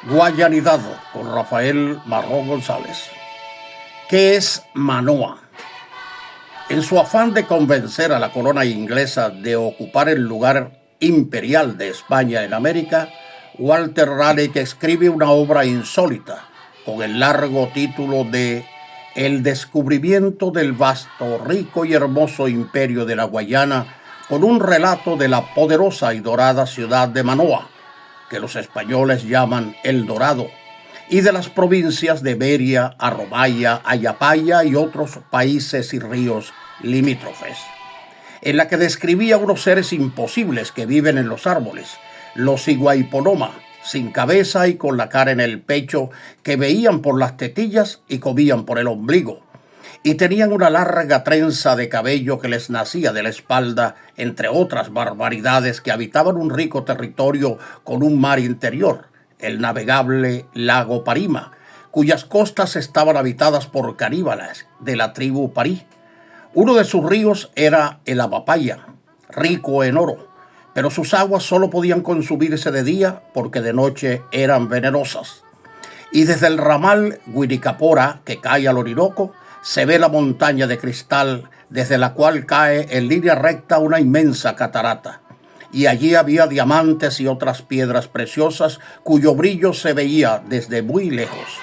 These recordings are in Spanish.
Guayanidad con Rafael Marrón González. ¿Qué es Manoa? En su afán de convencer a la corona inglesa de ocupar el lugar imperial de España en América, Walter Raleigh escribe una obra insólita con el largo título de El descubrimiento del vasto, rico y hermoso imperio de la Guayana, con un relato de la poderosa y dorada ciudad de Manoa, que los españoles llaman El Dorado, y de las provincias de Beria, Arromaya, Ayapaya y otros países y ríos limítrofes, en la que describía unos seres imposibles que viven en los árboles, los Iguaiponoma, sin cabeza y con la cara en el pecho, que veían por las tetillas y comían por el ombligo, y tenían una larga trenza de cabello que les nacía de la espalda, entre otras barbaridades, que habitaban un rico territorio con un mar interior, el navegable lago Parima, cuyas costas estaban habitadas por caníbales de la tribu Parí. Uno de sus ríos era el Amapaya, rico en oro, pero sus aguas solo podían consumirse de día porque de noche eran venenosas. Y desde el ramal Guiricapora, que cae al Orinoco, se ve la montaña de cristal, desde la cual cae en línea recta una inmensa catarata. Y allí había diamantes y otras piedras preciosas cuyo brillo se veía desde muy lejos.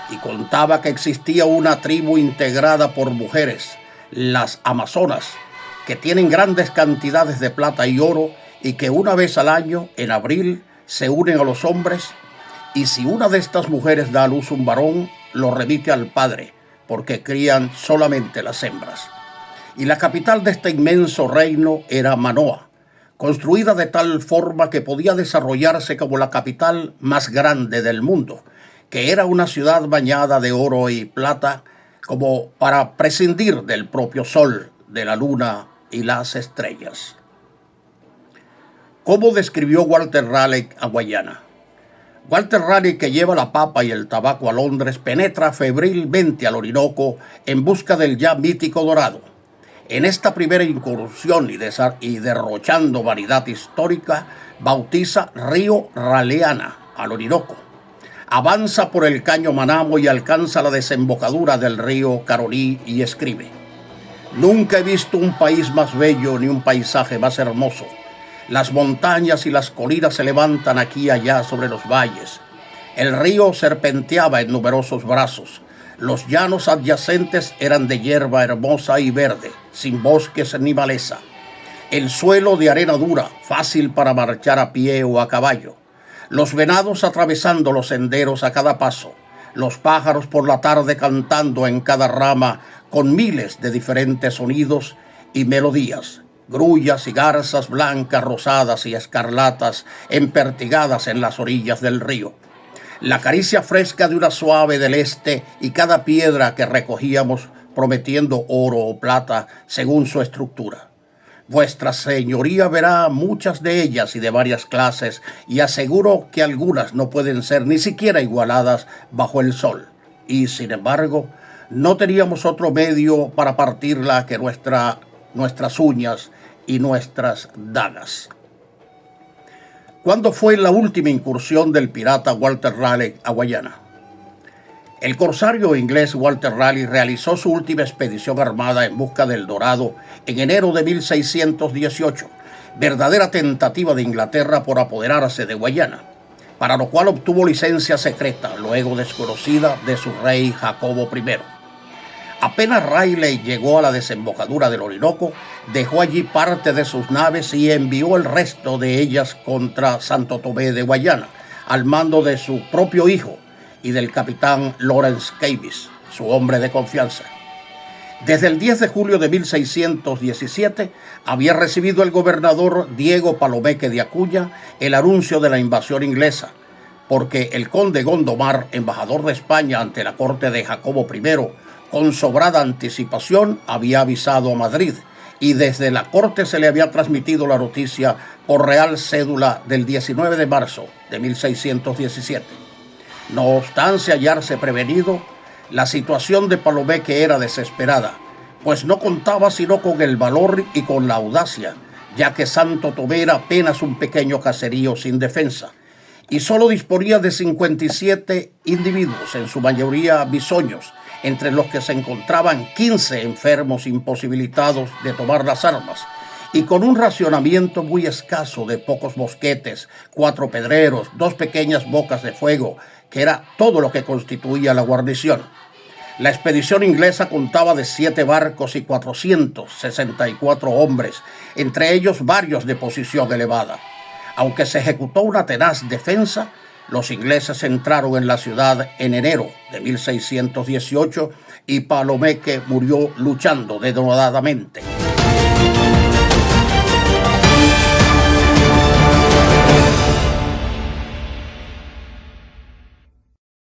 Y contaba que existía una tribu integrada por mujeres, las amazonas, que tienen grandes cantidades de plata y oro y que una vez al año, en abril, se unen a los hombres, y si una de estas mujeres da a luz un varón, lo remite al padre, porque crían solamente las hembras. Y la capital de este inmenso reino era Manoa, construida de tal forma que podía desarrollarse como la capital más grande del mundo, que era una ciudad bañada de oro y plata, como para prescindir del propio sol, de la luna y las estrellas. ¿Cómo describió Walter Raleigh a Guayana? Walter Raleigh, que lleva la papa y el tabaco a Londres, penetra febrilmente al Orinoco en busca del ya mítico Dorado. En esta primera incursión y derrochando vanidad histórica, bautiza Río Raleana al Orinoco. Avanza por el caño Manamo y alcanza la desembocadura del río Caroní y escribe: Nunca he visto un país más bello ni un paisaje más hermoso. Las montañas y las colinas se levantan aquí y allá sobre los valles. El río serpenteaba en numerosos brazos. Los llanos adyacentes eran de hierba hermosa y verde, sin bosques ni maleza. El suelo de arena dura, fácil para marchar a pie o a caballo. Los venados atravesando los senderos a cada paso. Los pájaros por la tarde cantando en cada rama con miles de diferentes sonidos y melodías. Grullas y garzas blancas, rosadas y escarlatas empertigadas en las orillas del río. La caricia fresca de una suave del este y cada piedra que recogíamos prometiendo oro o plata según su estructura. Vuestra señoría verá muchas de ellas y de varias clases, y aseguro que algunas no pueden ser ni siquiera igualadas bajo el sol. Y sin embargo, no teníamos otro medio para partirla que nuestras uñas y nuestras dagas. ¿Cuándo fue la última incursión del pirata Walter Raleigh a Guayana? El corsario inglés Walter Raleigh realizó su última expedición armada en busca del Dorado en enero de 1618, verdadera tentativa de Inglaterra por apoderarse de Guayana, para lo cual obtuvo licencia secreta, luego desconocida, de su rey Jacobo I. Apenas Raleigh llegó a la desembocadura del Orinoco, dejó allí parte de sus naves y envió el resto de ellas contra Santo Tomé de Guayana, al mando de su propio hijo y del capitán Lawrence Keymis, su hombre de confianza. Desde el 10 de julio de 1617 había recibido el gobernador Diego Palomeque de Acuña el anuncio de la invasión inglesa, porque el conde Gondomar, embajador de España ante la corte de Jacobo I, con sobrada anticipación había avisado a Madrid, y desde la corte se le había transmitido la noticia por real cédula del 19 de marzo de 1617. No obstante hallarse prevenido, la situación de Palomeque era desesperada, pues no contaba sino con el valor y con la audacia, ya que Santo Tomé era apenas un pequeño caserío sin defensa, y solo disponía de 57 individuos, en su mayoría bisoños, entre los que se encontraban 15 enfermos imposibilitados de tomar las armas, y con un racionamiento muy escaso de pocos mosquetes, 4 pedreros, 2 pequeñas bocas de fuego, que era todo lo que constituía la guarnición. La expedición inglesa contaba de 7 barcos y 464 hombres, entre ellos varios de posición elevada. Aunque se ejecutó una tenaz defensa, los ingleses entraron en la ciudad en enero de 1618 y Palomeque murió luchando denodadamente.